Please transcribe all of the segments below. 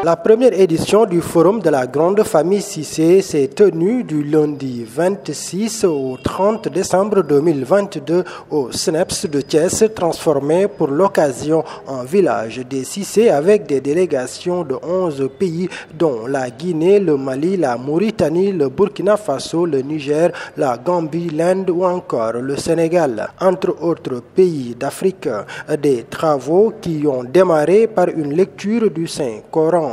La première édition du Forum de la Grande Famille Cissé s'est tenue du lundi 26 au 30 décembre 2022 au CNEPS de Thiès, transformé pour l'occasion en village des Cissé avec des délégations de 11 pays dont la Guinée, le Mali, la Mauritanie, le Burkina Faso, le Niger, la Gambie, l'Inde ou encore le Sénégal, entre autres pays d'Afrique. Des travaux qui ont démarré par une lecture du Saint-Coran.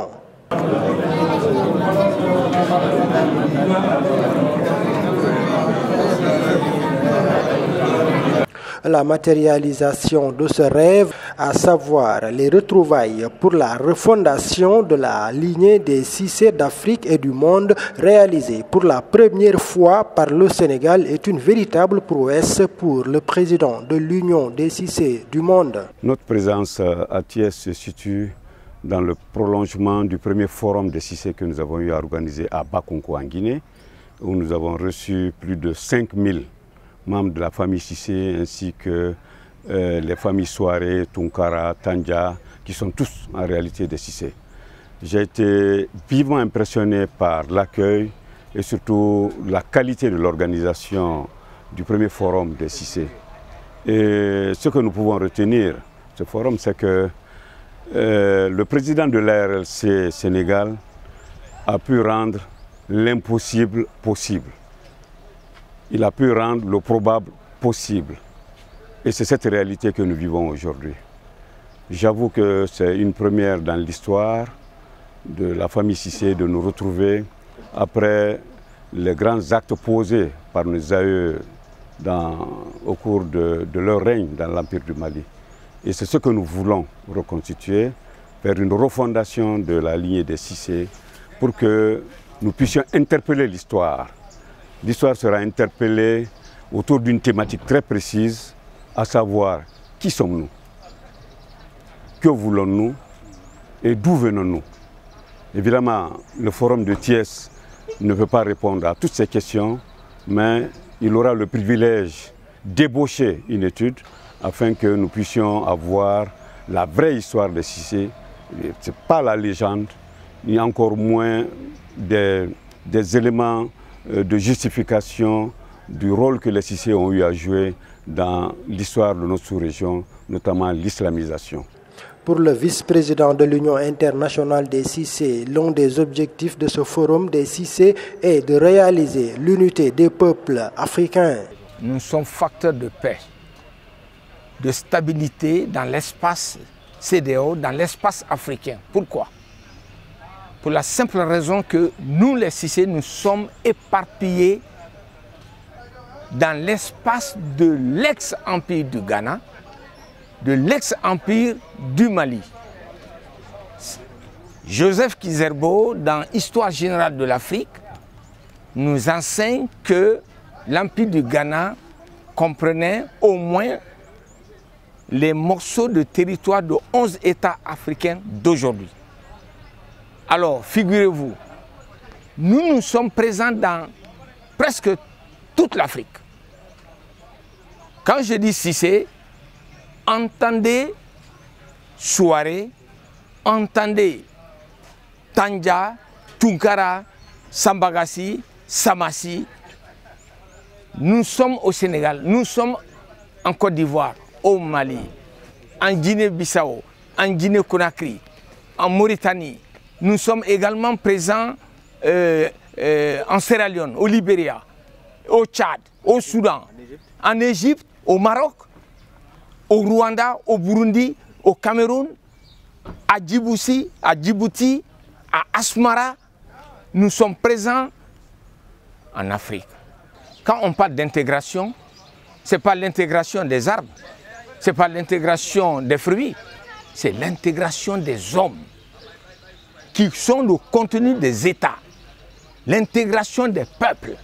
La matérialisation de ce rêve, à savoir les retrouvailles pour la refondation de la lignée des Cissé d'Afrique et du monde, réalisée pour la première fois par le Sénégal, est une véritable prouesse pour le président de l'Union des Cissé du monde. Notre présence à Thiès se situe dans le prolongement du premier forum des Cissé que nous avons eu à organiser à Bakonko en Guinée, où nous avons reçu plus de 5000 membres de la famille Cissé ainsi que les familles Soare, Tunkara, Tandja, qui sont tous en réalité des Cissé. J'ai été vivement impressionné par l'accueil et surtout la qualité de l'organisation du premier forum des Cissé. Et ce que nous pouvons retenir de ce forum, c'est que le président de l'ARLC Sénégal a pu rendre l'impossible possible. Il a pu rendre le probable possible. Et c'est cette réalité que nous vivons aujourd'hui. J'avoue que c'est une première dans l'histoire de la famille Cissé de nous retrouver après les grands actes posés par nos aïeux au cours de leur règne dans l'Empire du Mali. Et c'est ce que nous voulons reconstituer, faire une refondation de la lignée des Cissé pour que nous puissions interpeller l'histoire. L'histoire sera interpellée autour d'une thématique très précise, à savoir qui sommes-nous, que voulons-nous et d'où venons-nous. Évidemment, le forum de Thiès ne peut pas répondre à toutes ces questions, mais il aura le privilège d'ébaucher une étude afin que nous puissions avoir la vraie histoire des Cissé. Ce n'est pas la légende, ni encore moins des éléments de justification du rôle que les Cissé ont eu à jouer dans l'histoire de notre sous-région, notamment l'islamisation. Pour le vice-président de l'Union internationale des Cissé, l'un des objectifs de ce forum des Cissé est de réaliser l'unité des peuples africains. Nous sommes facteurs de paix, de stabilité dans l'espace CEDEAO, dans l'espace africain. Pourquoi? Pour la simple raison que nous, les Cissé, nous sommes éparpillés dans l'espace de l'ex-empire du Ghana, de l'ex-empire du Mali. Joseph Kizerbo, dans Histoire générale de l'Afrique, nous enseigne que l'empire du Ghana comprenait au moins les morceaux de territoire de 11 États africains d'aujourd'hui. Alors, figurez-vous, nous sommes présents dans presque toute l'Afrique. Quand je dis Cissé, entendez Souare, entendez Tandja, Tunkara, Sambagassi, Samassi. Nous sommes au Sénégal, nous sommes en Côte d'Ivoire, au Mali, en Guinée-Bissau, en Guinée-Conakry, en Mauritanie. Nous sommes également présents en Sierra Leone, au Libéria, au Tchad, au Soudan, en Égypte, au Maroc, au Rwanda, au Burundi, au Cameroun, à Djibouti, à Asmara. Nous sommes présents en Afrique. Quand on parle d'intégration, ce n'est pas l'intégration des arbres, ce n'est pas l'intégration des fruits, c'est l'intégration des hommes qui sont le contenu des États, l'intégration des peuples.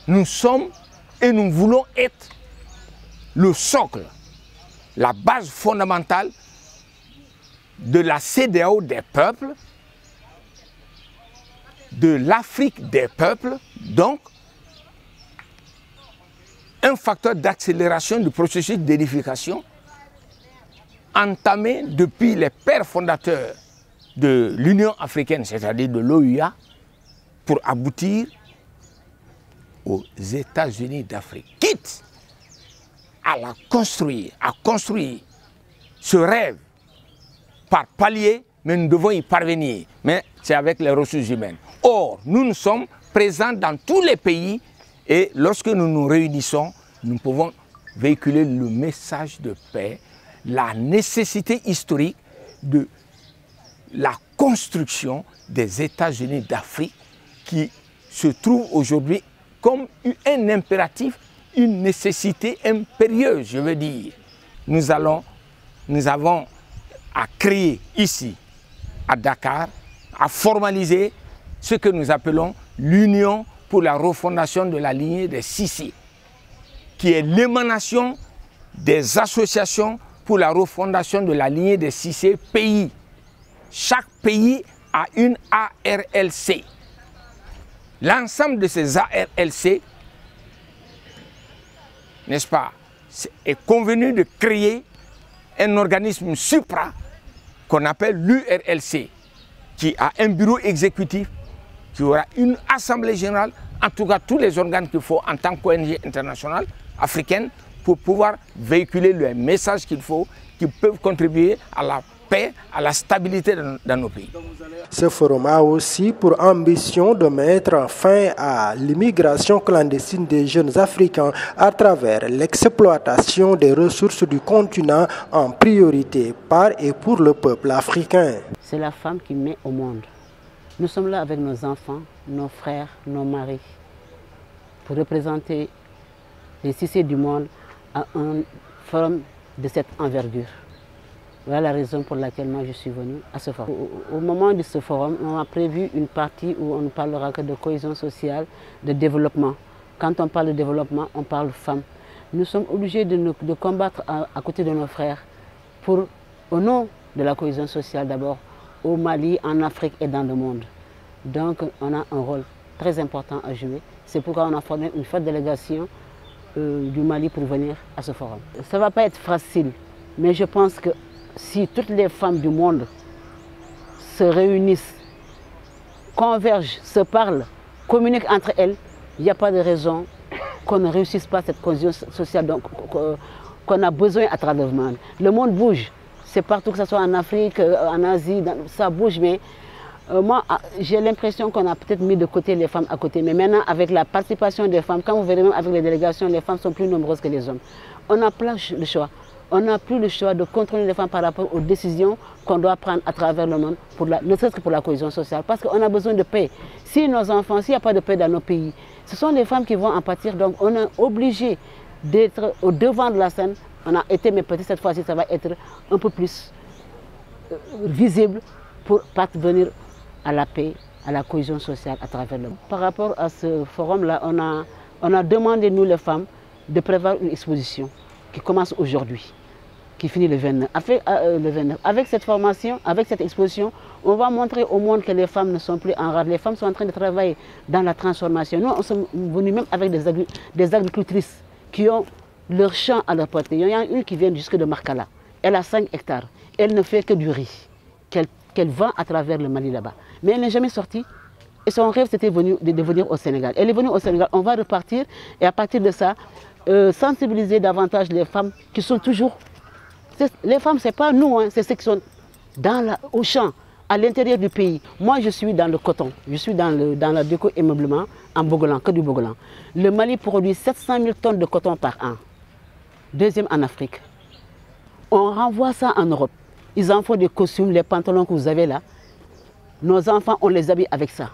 Nous sommes et nous voulons être le socle, la base fondamentale de la CEDEAO des peuples, de l'Afrique des peuples, donc un facteur d'accélération du processus d'édification entamé depuis les pères fondateurs de l'Union africaine, c'est-à-dire de l'OUA, pour aboutir aux États-Unis d'Afrique. Quitte à construire ce rêve par palier, mais nous devons y parvenir. Mais c'est avec les ressources humaines. Or, nous sommes présents dans tous les pays et lorsque nous nous réunissons, nous pouvons véhiculer le message de paix, la nécessité historique de la construction des États-Unis d'Afrique qui se trouve aujourd'hui comme un impératif, une nécessité impérieuse, je veux dire. Nous avons à créer ici, à Dakar, à formaliser ce que nous appelons l'Union pour la refondation de la lignée des Cissé, qui est l'émanation des associations pour la refondation de la lignée des Cissé pays. Chaque pays a une ARLC. L'ensemble de ces ARLC, n'est-ce pas, est convenu de créer un organisme supra qu'on appelle l'URLC, qui a un bureau exécutif, qui aura une assemblée générale, en tout cas tous les organes qu'il faut en tant qu'ONG internationale africaine pour pouvoir véhiculer le message qu'il faut, qui peuvent contribuer à la paix, à la stabilité dans nos pays. Ce forum a aussi pour ambition de mettre fin à l'immigration clandestine des jeunes Africains à travers l'exploitation des ressources du continent en priorité par et pour le peuple africain. C'est la femme qui met au monde. Nous sommes là avec nos enfants, nos frères, nos maris, pour représenter les Cissé du monde à un forum de cette envergure. Voilà la raison pour laquelle moi je suis venu à ce forum. Au moment de ce forum, on a prévu une partie où on ne parlera que de cohésion sociale, de développement. Quand on parle de développement, on parle femmes. Nous sommes obligés de combattre à côté de nos frères pour, au nom de la cohésion sociale d'abord, au Mali, en Afrique et dans le monde. Donc on a un rôle très important à jouer. C'est pourquoi on a formé une forte délégation du Mali pour venir à ce forum. Ça ne va pas être facile, mais je pense que si toutes les femmes du monde se réunissent, convergent, se parlent, communiquent entre elles, il n'y a pas de raison qu'on ne réussisse pas cette cohésion sociale qu'on a besoin à travers le monde. Le monde bouge, c'est partout, que ce soit en Afrique, en Asie, ça bouge, mais moi j'ai l'impression qu'on a peut-être mis de côté les femmes à côté. Mais maintenant, avec la participation des femmes, quand vous verrez même avec les délégations, les femmes sont plus nombreuses que les hommes. On n'a plus le choix. On n'a plus le choix de contrôler les femmes par rapport aux décisions qu'on doit prendre à travers le monde, ne serait-ce que pour la cohésion sociale. Parce qu'on a besoin de paix. Si nos enfants, s'il n'y a pas de paix dans nos pays, ce sont les femmes qui vont en pâtir. Donc on est obligé d'être au devant de la scène. On a été, mais peut-être cette fois-ci, ça va être un peu plus visible pour parvenir à la paix, à la cohésion sociale à travers le monde. Par rapport à ce forum-là, on a demandé, nous les femmes, de prévoir une exposition qui commence aujourd'hui, qui finit le 29. Avec cette formation, avec cette exposition, on va montrer au monde que les femmes ne sont plus en rade. Les femmes sont en train de travailler dans la transformation. Nous, on sommes venus même avec des agricultrices qui ont leur champ à leur portée. Il y en a une qui vient jusque de Markala. Elle a 5 hectares. Elle ne fait que du riz qu'elle vend à travers le Mali là-bas. Mais elle n'est jamais sortie. Et son rêve, c'était de venir au Sénégal. Elle est venue au Sénégal. On va repartir et à partir de ça, sensibiliser davantage les femmes qui sont toujours... Les femmes, ce n'est pas nous, hein, c'est ceux qui sont au champ, à l'intérieur du pays. Moi, je suis dans le coton, je suis dans le déco-émeublement en Bogolan, que du Bogolan. Le Mali produit 700 000 tonnes de coton par an. Deuxième en Afrique. On renvoie ça en Europe. Ils en font des costumes, les pantalons que vous avez là. Nos enfants, on les habille avec ça.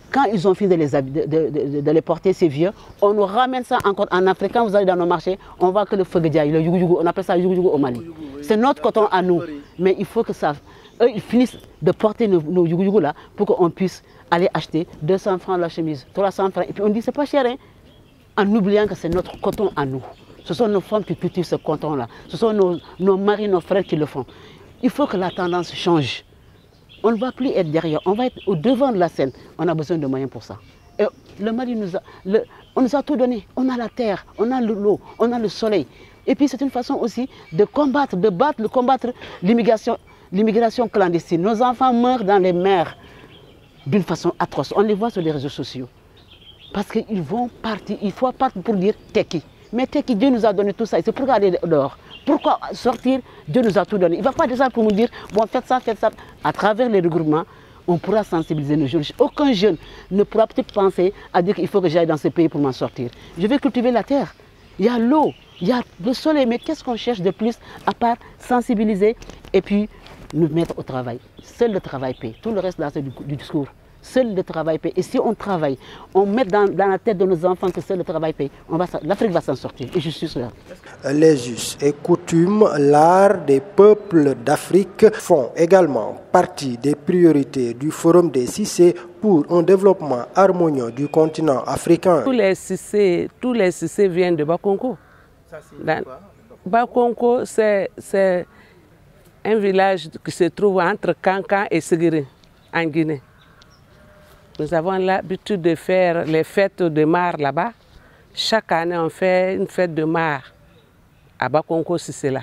Quand ils ont fini de les porter, ces vieux, on nous ramène ça encore en Afrique. Quand vous allez dans nos marchés, on voit que le feuguediaï, le yugu-yugu, on appelle ça yugu-yugu au Mali. C'est notre coton à nous. Mais il faut que ça... Eux, ils finissent de porter nos yugu-yugu là pour qu'on puisse aller acheter 200 francs la chemise, 300 francs. Et puis on dit, c'est pas cher, hein, en oubliant que c'est notre coton à nous. Ce sont nos femmes qui cultivent ce coton-là. Ce sont nos maris, nos frères qui le font. Il faut que la tendance change. On ne va plus être derrière, on va être au devant de la scène. On a besoin de moyens pour ça. Et le Mali on nous a tout donné. On a la terre, on a l'eau, on a le soleil. Et puis c'est une façon aussi de combattre, combattre l'immigration l'immigration clandestine. Nos enfants meurent dans les mers d'une façon atroce. On les voit sur les réseaux sociaux. Parce qu'ils vont partir, il faut partir pour dire Teki. Mais Teki, Dieu nous a donné tout ça. C'est pourquoi aller dehors. Pourquoi sortir? Dieu nous a tout donné. Il ne va pas descendre pour nous dire, bon, faites ça, faites ça. À travers les regroupements, on pourra sensibiliser nos jeunes. Aucun jeune ne pourra peut-être penser à dire qu'il faut que j'aille dans ce pays pour m'en sortir. Je vais cultiver la terre. Il y a l'eau, il y a le soleil. Mais qu'est-ce qu'on cherche de plus à part sensibiliser et puis nous mettre au travail? Seul le travail paie. Tout le reste là, c'est du discours. Seul le travail paie. Et si on travaille, on met dans la tête de nos enfants que seul le travail paie, l'Afrique va s'en sortir. Et je suis sûr. Les us et coutumes, l'art des peuples d'Afrique font également partie des priorités du Forum des Cissé pour un développement harmonieux du continent africain. Tous les Cissé viennent de Bakonko. Bakonko, c'est un village qui se trouve entre Kankan et Séguéré, en Guinée. Nous avons l'habitude de faire les fêtes de mar là-bas. Chaque année, on fait une fête de mar à Bakonko, si c'est là.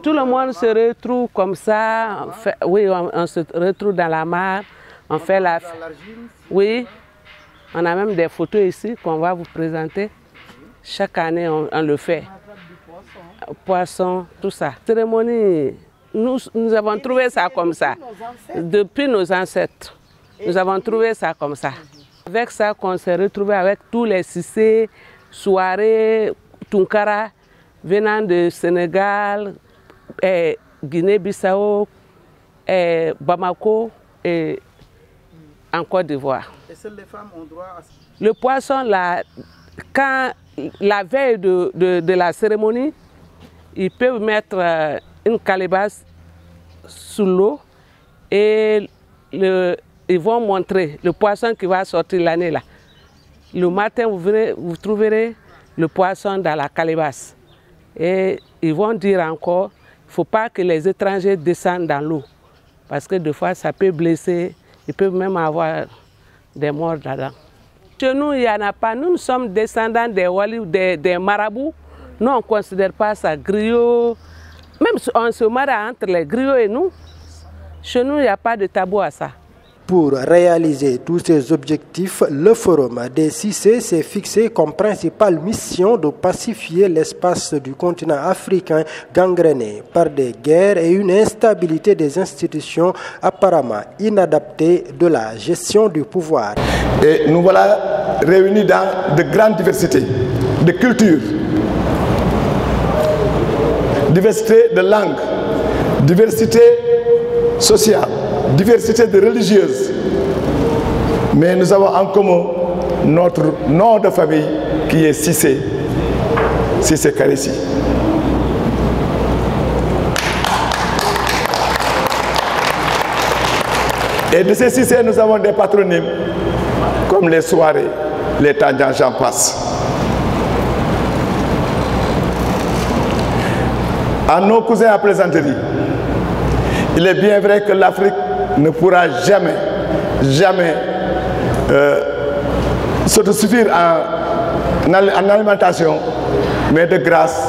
Tout le monde se retrouve comme ça. On se retrouve dans la mare. On fait la... Oui, on a même des photos ici qu'on va vous présenter. Chaque année, on le fait. Poisson, tout ça. Cérémonie, nous avons trouvé ça comme ça. Depuis nos ancêtres. Nous avons trouvé ça comme ça. Avec ça qu'on s'est retrouvé avec tous les Cissé, soirées, Tunkara, venant de Sénégal, Guinée-Bissau, Bamako et en Côte d'Ivoire. Et seules les femmes ont droit à... Le poisson, quand la veille de la cérémonie, ils peuvent mettre une calebasse sous l'eau et ils vont montrer le poisson qui va sortir l'année là. Le matin, vous trouverez le poisson dans la calebasse. Et ils vont dire encore, il ne faut pas que les étrangers descendent dans l'eau. Parce que des fois, ça peut blesser, ils peuvent même avoir des morts là-dedans. Chez nous, il n'y en a pas. Nous sommes descendants des Wali, des marabouts. Nous, on ne considère pas ça griot. Même si on se marie entre les griots et nous, chez nous, il n'y a pas de tabou à ça. Pour réaliser tous ces objectifs, le Forum des Cissé s'est fixé comme principale mission de pacifier l'espace du continent africain gangréné par des guerres et une instabilité des institutions apparemment inadaptées de la gestion du pouvoir. Et nous voilà réunis dans de grandes diversités de cultures, diversité de langues, diversité sociale, diversité de religieuses, mais nous avons en commun notre nom de famille qui est Cissé, Cissé Karissi. Et de ces Cissé, nous avons des patronymes comme les soirées, les tangents, j'en passe. À nos cousins à plaisanterie, il est bien vrai que l'Afrique ne pourra jamais s'autosuffire en alimentation, mais de grâce,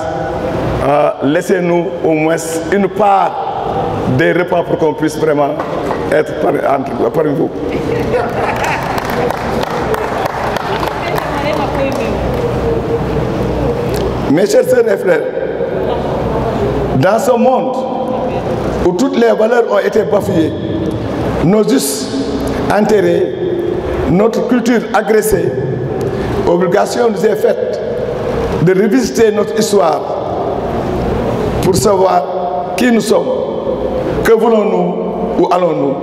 laissez-nous au moins une part des repas pour qu'on puisse vraiment être parmi vous. Mes chers sœurs et frères, dans ce monde où toutes les valeurs ont été bafouées, nos us enterrés, notre culture agressée, obligation nous est faite de revisiter notre histoire pour savoir qui nous sommes, que voulons-nous, où allons-nous.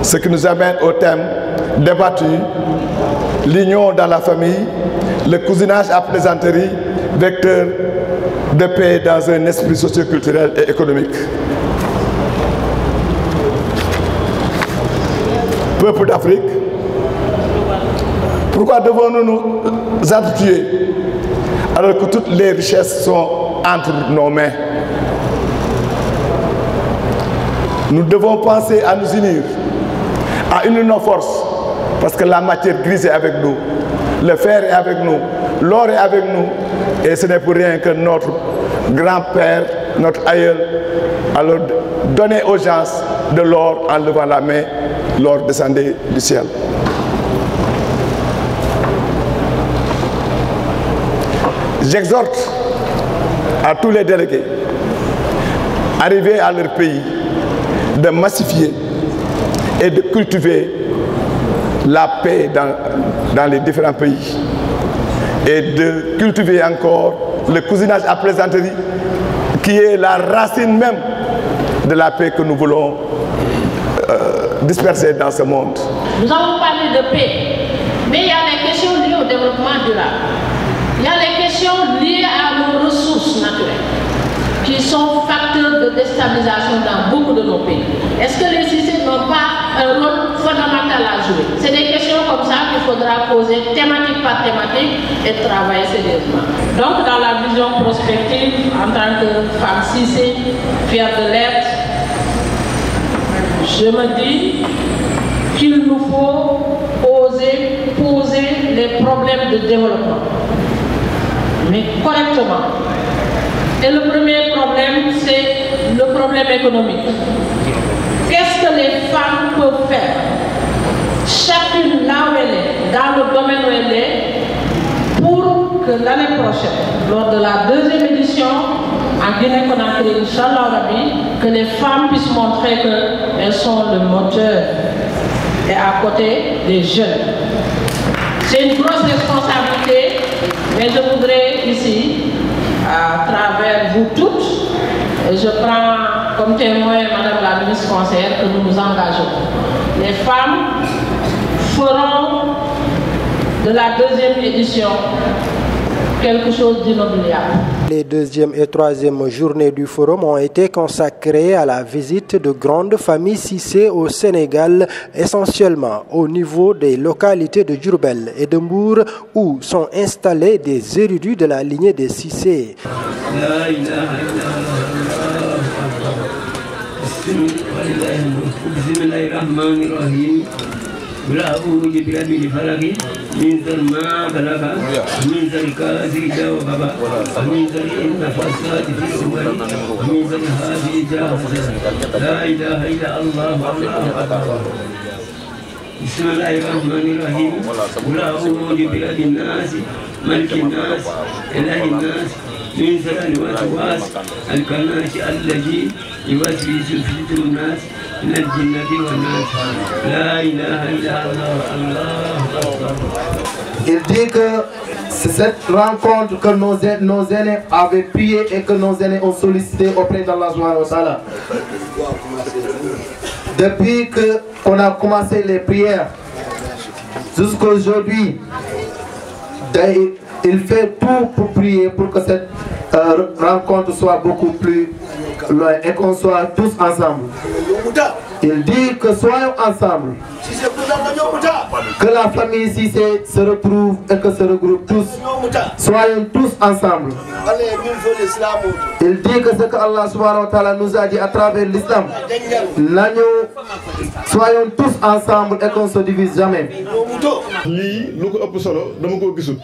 Ce qui nous amène au thème débattu, l'union dans la famille, le cousinage à plaisanterie, vecteur de paix dans un esprit socio-culturel et économique. Peuple d'Afrique, pourquoi devons-nous nous entretuer alors que toutes les richesses sont entre nos mains? Nous devons penser à nous unir, à unir nos forces, parce que la matière grise est avec nous, le fer est avec nous, l'or est avec nous, et ce n'est pour rien que notre grand-père, notre aïeul, alors donnez aux gens de l'or en levant la main, l'or descendait du ciel. J'exhorte à tous les délégués arrivés à leur pays de massifier et de cultiver la paix dans les différents pays et de cultiver encore le cousinage à plaisanterie qui est la racine même de la paix que nous voulons disperser dans ce monde. Nous avons parlé de paix, mais il y a les questions liées au développement durable. Il y a les questions liées à nos ressources naturelles, qui sont facteurs de déstabilisation dans beaucoup de nos pays. Est-ce que les Cissé n'ont pas un rôle fondamental à jouer? C'est des questions comme ça qu'il faudra poser thématique par thématique et travailler sérieusement. Donc dans la vision prospective, en tant que femme Cissé, fière de l'être, je me dis qu'il nous faut oser poser les problèmes de développement, mais correctement. Et le premier problème, c'est le problème économique. Qu'est-ce que les femmes peuvent faire, chacune là où elle est, dans le domaine où elle est, pour que l'année prochaine, lors de la deuxième édition, en Guinée-Conakry, Inch'Allah Rabbi, que les femmes puissent montrer qu'elles sont le moteur et à côté des jeunes. C'est une grosse responsabilité, mais je voudrais ici, à travers vous toutes, et je prends comme témoin Madame la ministre conseillère que nous nous engageons. Les femmes feront de la deuxième édition quelque chose d'inoubliable. Les deuxième et troisième journées du forum ont été consacrées à la visite de grandes familles Cissé au Sénégal, essentiellement au niveau des localités de Diourbel et de Mbour, où sont installés des érudits de la lignée des Cissé. ولا أقول بأبي الفلك من ذر ما بلغ من ذر كاذب وبابا من ذر النفاسات في الأول من ذر هذه جاهزة لا إله إلا الله والله أكبر بسم الله الرحمن الرحيم ولا أقول بأبي الناس ملك الناس إله الناس من ذر الوسواس الكناس الذي يوسوس في صدور الناس من الجنة والناس لا إله إلا الله الله أكبر. Il dit que c'est cette rencontre que nos aînés avaient prié et que nos aînés ont sollicité auprès d'Allah subhanahu wa ta'ala. Depuis qu'on a commencé les prières jusqu'à aujourd'hui, il fait tout pour prier pour que cette rencontre soit beaucoup plus loin et qu'on soit tous ensemble. Il dit que soyons ensemble, que la famille Cissé se retrouve et que se regroupe tous. Soyons tous ensemble. Il dit que ce que Allah subhanahu wa ta'ala nous a dit à travers l'islam, soyons tous ensemble et qu'on ne se divise jamais. lii lu ko ëpp solo dama ko gisul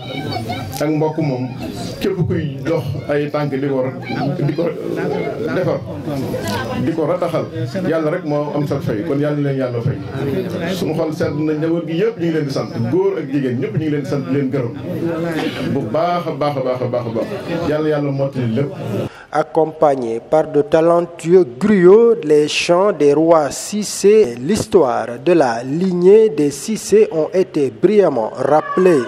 ak mbokk moom képp kuy dox ay tànk di ko defar di ko rataxal yàlla rek moo am sa fay kon yàlla leen yàlla fay suñu xol sedd na njaboot gi yëpp ñu ngi leen di sant góor ak jigéen ñëpp ñu ngi leen di sant leen gërëm bu baax a baax a baax a baax a baax yàlla mottali lépp. Accompagnés par de talentueux griots, les chants des rois Cissé, l'histoire de la lignée des Cissé ont été brillamment rappelés.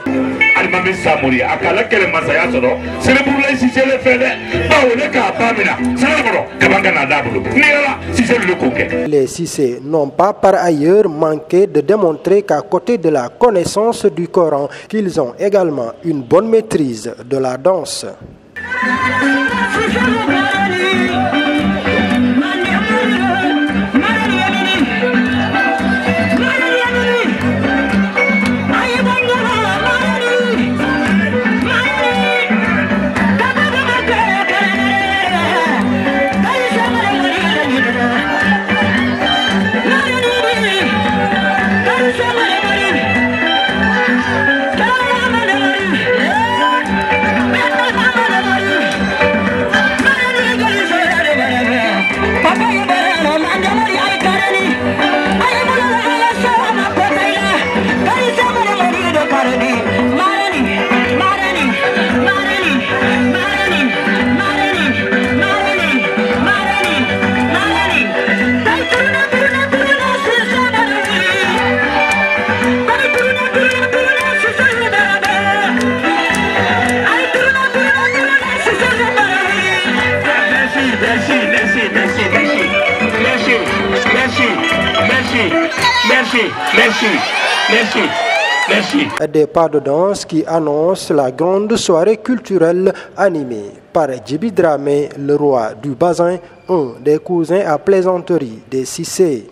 Les Cissé n'ont pas par ailleurs manqué de démontrer qu'à côté de la connaissance du Coran, qu'ils ont également une bonne maîtrise de la danse. Merci. Des pas de danse qui annoncent la grande soirée culturelle animée par Djibi Dramé, le roi du Bazin, un des cousins à plaisanterie des Cissé.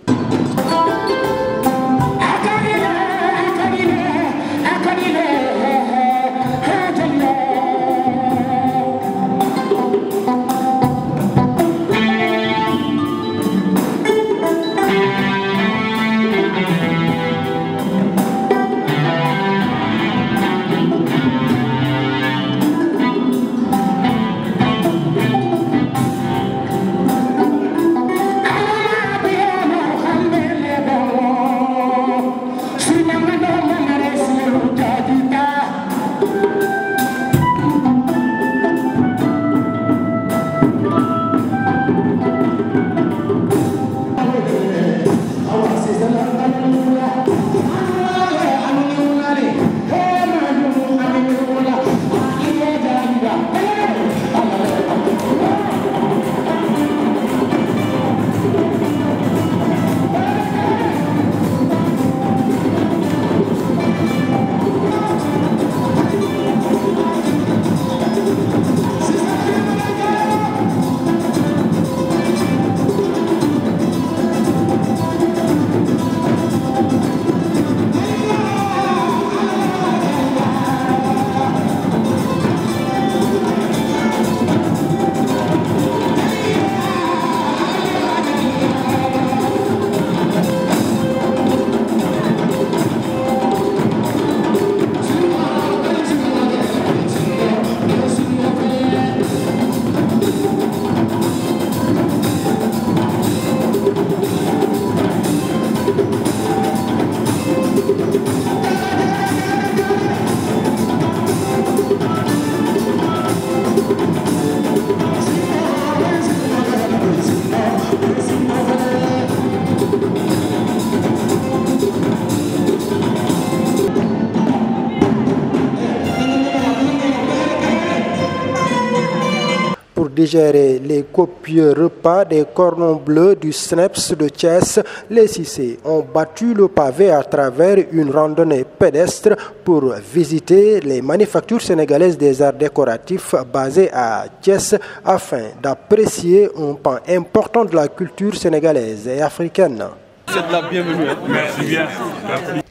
Digérer les copieux repas des cordons bleus du SNEPS de Thiès, les Cissé ont battu le pavé à travers une randonnée pédestre pour visiter les manufactures sénégalaises des arts décoratifs basées à Thiès afin d'apprécier un pan important de la culture sénégalaise et africaine. C'est de la bienvenue. Merci bien. Merci.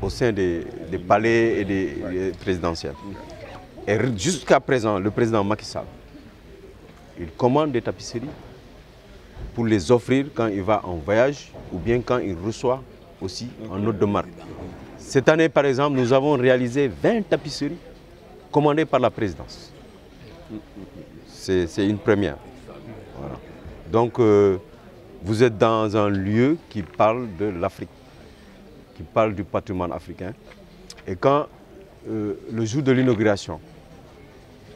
Au sein des palais et des présidentiels. Et jusqu'à présent, le président Macky Sall, il commande des tapisseries pour les offrir quand il va en voyage ou bien quand il reçoit aussi en note de marque. Cette année, par exemple, nous avons réalisé 20 tapisseries commandées par la présidence. C'est une première. Voilà. Donc, vous êtes dans un lieu qui parle de l'Afrique, qui parle du patrimoine africain. Et quand le jour de l'inauguration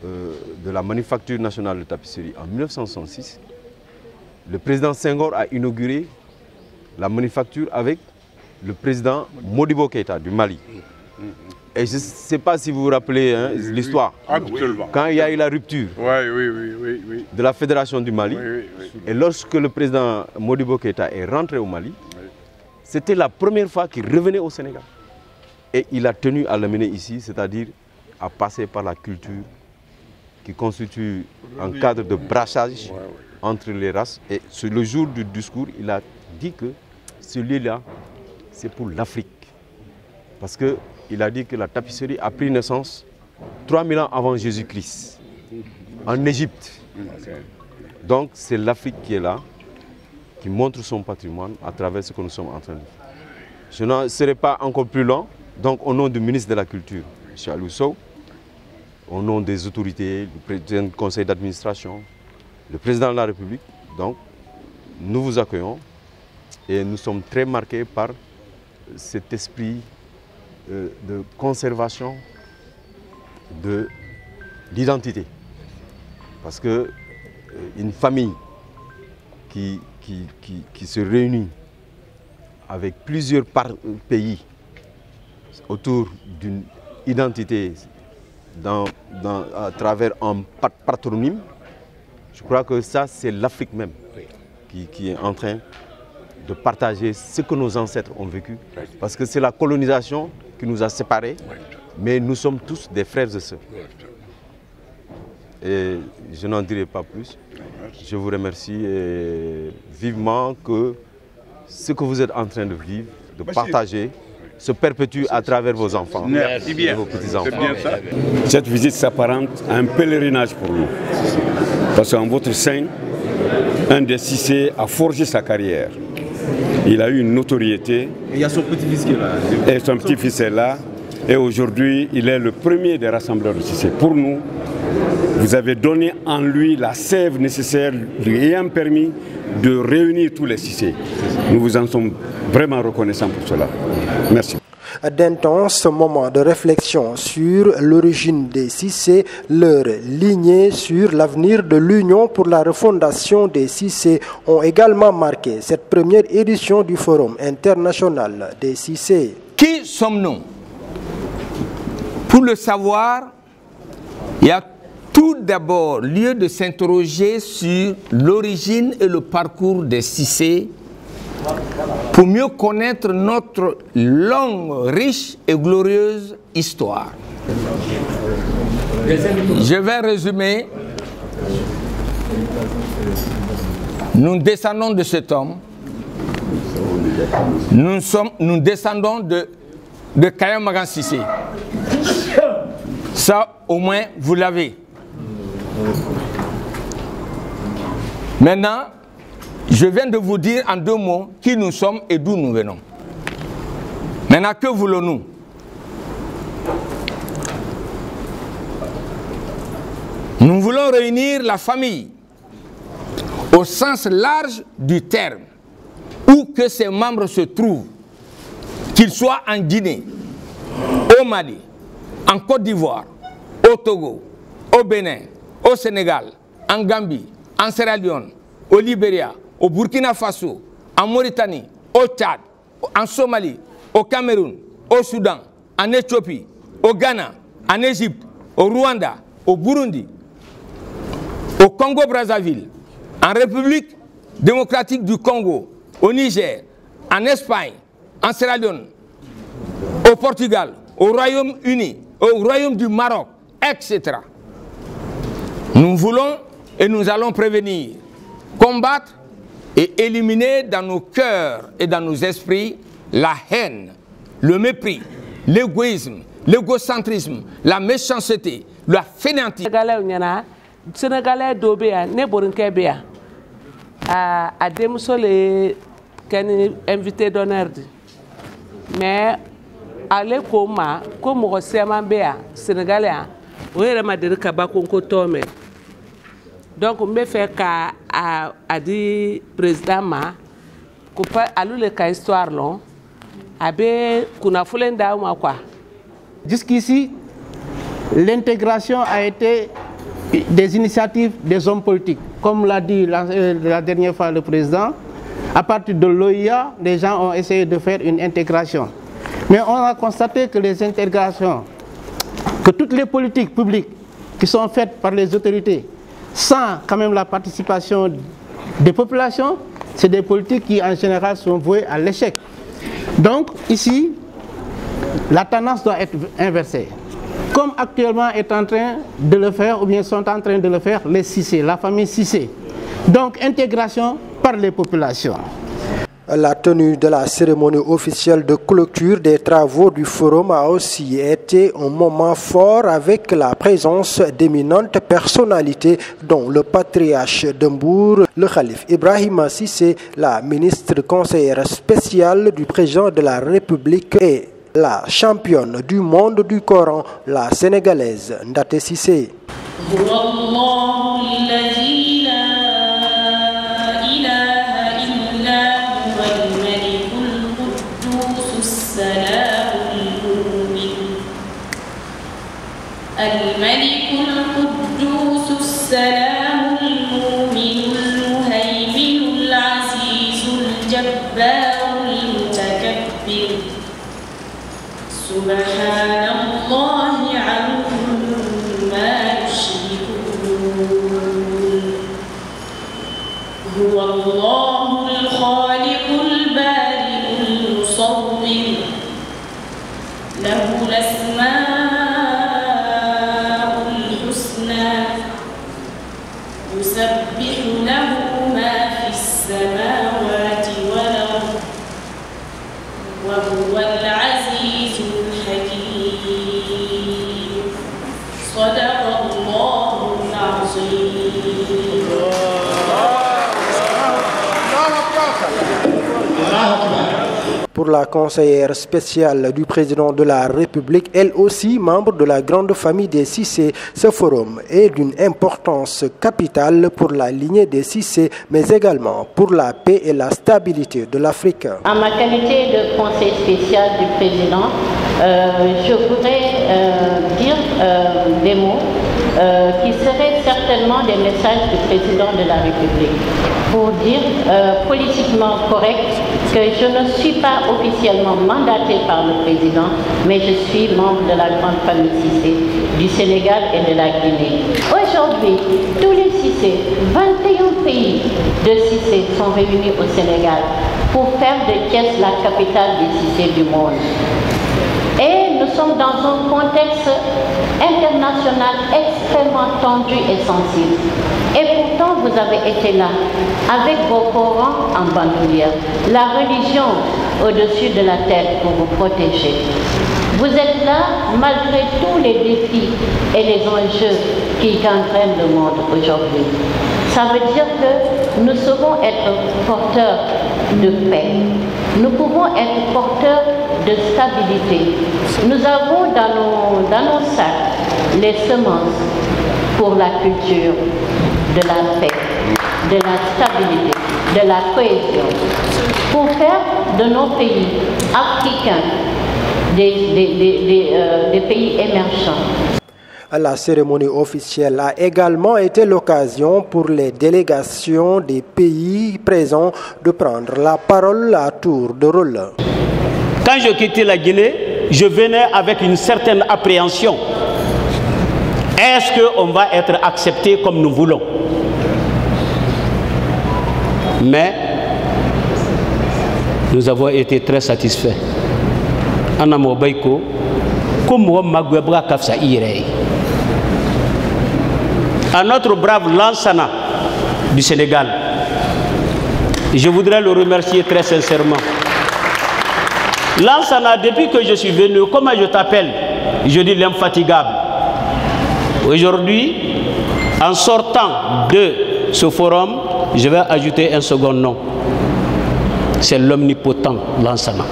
de la Manufacture nationale de tapisserie en 1966, le président Senghor a inauguré la manufacture avec le président Modibo Keïta du Mali. Et je ne sais pas si vous vous rappelez hein, l'histoire. Quand il y a eu la rupture de la Fédération du Mali, et lorsque le président Modibo Keïta est rentré au Mali, c'était la première fois qu'il revenait au Sénégal. Et il a tenu à l'amener ici, c'est-à-dire à passer par la culture qui constitue un cadre de brassage entre les races. Et sur le jour du discours, il a dit que ce lieu-là, c'est pour l'Afrique. Parce qu'il a dit que la tapisserie a pris naissance 3000 ans avant Jésus-Christ, en Égypte. Donc c'est l'Afrique qui est là, qui montre son patrimoine à travers ce que nous sommes en train de faire. Je n'en serai pas encore plus long. Donc au nom du ministre de la Culture, M. Aliou Sow, au nom des autorités, du président du conseil d'administration, le président de la République, donc nous vous accueillons et nous sommes très marqués par cet esprit de conservation de l'identité. Parce qu'une famille qui se réunit avec plusieurs pays autour d'une identité à travers un patronyme, Je crois que ça, c'est l'Afrique même qui est en train de partager ce que nos ancêtres ont vécu. Parce que c'est la colonisation qui nous a séparés, mais nous sommes tous des frères et sœurs. Et je n'en dirai pas plus. Je vous remercie et vivement que ce que vous êtes en train de vivre, de partager, se perpétue à travers vos enfants et vos petits-enfants. Cette visite s'apparente à un pèlerinage pour nous. Parce qu'en votre sein, un des Cissé a forgé sa carrière. Il a eu une notoriété. Et il y a son petit-fils qui est là. Et son petit-fils est là. Et aujourd'hui, il est le premier des rassembleurs de Cissé. Pour nous, vous avez donné en lui la sève nécessaire lui ayant permis de réunir tous les Cissé. Nous vous en sommes vraiment reconnaissants pour cela. Merci. D'intenses moments de réflexion sur l'origine des Cissé, leur lignée sur l'avenir de l'Union pour la refondation des Cissé ont également marqué cette première édition du Forum international des Cissé. Qui sommes-nous? Pour le savoir, il y a tout d'abord lieu de s'interroger sur l'origine et le parcours des Cissé pour mieux connaître notre longue, riche et glorieuse histoire. Je vais résumer. Nous descendons de cet homme. Nous descendons de Kaya Magan Cissé. Ça, au moins, vous l'avez. Maintenant, je viens de vous dire en 2 mots qui nous sommes et d'où nous venons. Maintenant, que voulons-nous? Nous voulons réunir la famille au sens large du terme, où que ses membres se trouvent, qu'ils soient en Guinée, au Mali, en Côte d'Ivoire, au Togo, au Bénin, au Sénégal, en Gambie, en Sierra Leone, au Libéria, au Burkina Faso, en Mauritanie, au Tchad, en Somalie, au Cameroun, au Soudan, en Éthiopie, au Ghana, en Égypte, au Rwanda, au Burundi, au Congo-Brazzaville, en République démocratique du Congo, au Niger, en Espagne, en Sierra Leone, au Portugal, au Royaume-Uni, au Royaume du Maroc, etc. Nous voulons et nous allons prévenir, combattre et éliminer dans nos cœurs et dans nos esprits la haine, le mépris, l'égoïsme, l'égocentrisme, la méchanceté, la fainéantise. Sénégalais d'Obéa, né Borinkébéa, à démoussolé qu'un invité d'honneur. Mais à l'école, comme on sait, Sénégalais, on est à dire que Bakonko Tome. Donc, on me fait qu'à dire président ma, qu'on peut aller le cas histoire long, abe qu'on a foulé d'âme quoi. Jusqu'ici, l'intégration a été des initiatives des hommes politiques. Comme l'a dit la dernière fois le président, à partir de l'OIA, les gens ont essayé de faire une intégration. Mais on a constaté que les intégrations, que toutes les politiques publiques qui sont faites par les autorités, sans quand même la participation des populations, c'est des politiques qui en général sont vouées à l'échec. Donc ici, la tendance doit être inversée. Comme actuellement est en train de le faire, ou bien sont en train de le faire les Cissé, la famille Cissé. Donc intégration par les populations. La tenue de la cérémonie officielle de clôture des travaux du forum a aussi été un moment fort avec la présence d'éminentes personnalités dont le patriarche de Mbour, le Khalif Ibrahima Cissé, la ministre conseillère spéciale du président de la République et la championne du monde du Coran, la sénégalaise Ndaté Cissé. الملك القدوس السلام المؤمن المهيمن العزيز الجبار المتكبر سبحان الله عما يشركون هو الله الخالق البارئ المصور له الأسماء الحسنى يسبح له ما في السماوات والأرض وهو العزيز الحكيم صدق الله العظيم. Pour la conseillère spéciale du président de la République, elle aussi membre de la grande famille des Cissé, ce forum est d'une importance capitale pour la lignée des Cissé, mais également pour la paix et la stabilité de l'Afrique. En ma qualité de conseiller spécial du président, je voudrais dire des mots qui seraient certainement des messages du président de la République pour dire politiquement correct que je ne suis pas officiellement mandaté par le président, mais je suis membre de la grande famille Cissé du Sénégal et de la Guinée. Aujourd'hui, tous les Cissé, 21 pays de Cissé sont réunis au Sénégal pour faire de Thiès la capitale des Cissé du monde. Et nous sommes dans un contexte international extrêmement tendu et sensible. Et pourtant, vous avez été là, avec vos Corans en bandoulière, la religion au-dessus de la tête pour vous protéger. Vous êtes là malgré tous les défis et les enjeux qui gangrènent le monde aujourd'hui. Ça veut dire que nous saurons être porteurs de paix. Nous pouvons être porteurs de stabilité. Nous avons dans nos sacs les semences pour la culture de la paix, de la stabilité, de la cohésion, pour faire de nos pays africains des pays émergents. La cérémonie officielle a également été l'occasion pour les délégations des pays présents de prendre la parole à tour de rôle. Quand je quittais la Guinée, je venais avec une certaine appréhension. Est-ce qu'on va être accepté comme nous voulons? Mais nous avons été très satisfaits. À notre brave Lansana du Sénégal, je voudrais le remercier très sincèrement. Lansana, depuis que je suis venu, comment je t'appelle? Je dis l'infatigable. Aujourd'hui, en sortant de ce forum, je vais ajouter un second nom. C'est l'omnipotent Lansana.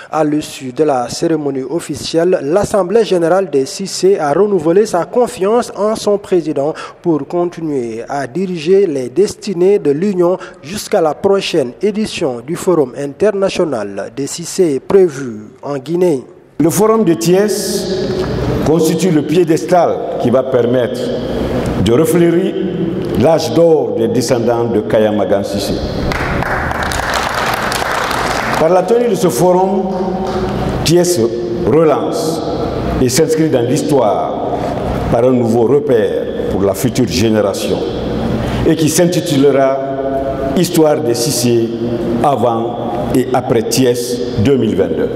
À l'issue de la cérémonie officielle, l'Assemblée générale des Cissé a renouvelé sa confiance en son président pour continuer à diriger les destinées de l'Union jusqu'à la prochaine édition du Forum international des Cissé prévu en Guinée. Le Forum de Thiès constitue le piédestal qui va permettre de refléter l'âge d'or des descendants de Kayamagan Cissé. Par la tenue de ce forum, Thiès relance et s'inscrit dans l'histoire par un nouveau repère pour la future génération et qui s'intitulera Histoire des Cissé avant et après Thiès 2022.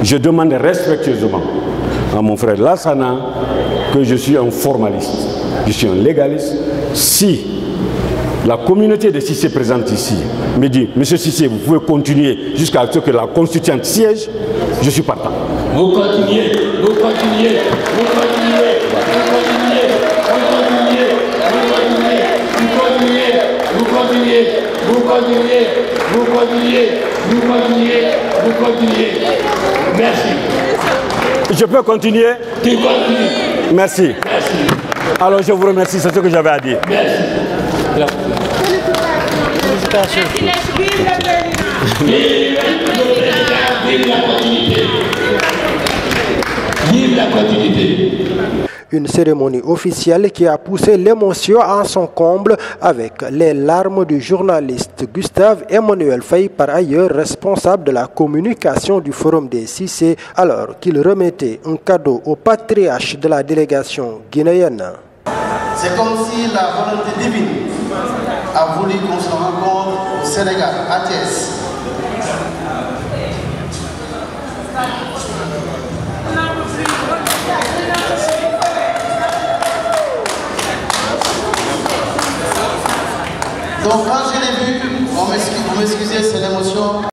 Je demande respectueusement à mon frère Lansana que je suis un formaliste, je suis un légaliste. Si la communauté de Cissé présente ici me dit, Monsieur Cissé, vous pouvez continuer jusqu'à ce que la constituante siège, je suis partant. Vous continuez, vous continuez, vous continuez, vous continuez, vous continuez, vous continuez, vous continuez, vous continuez, vous continuez, vous continuez, vous continuez. Merci. Je peux continuer? Tu continues. Merci. Merci. Alors je vous remercie, c'est ce que j'avais à dire. Merci. Vive la continuité. Vive la continuité. Une cérémonie officielle qui a poussé l'émotion à son comble avec les larmes du journaliste Gustave Emmanuel Faye, par ailleurs responsable de la communication du Forum des Cissé, alors qu'il remettait un cadeau au patriarche de la délégation guinéenne. C'est comme si la volonté divine a voulu qu'on se rencontre au Sénégal, à Thiès. Donc quand je l'ai vu, vous m'excusez, c'est l'émotion.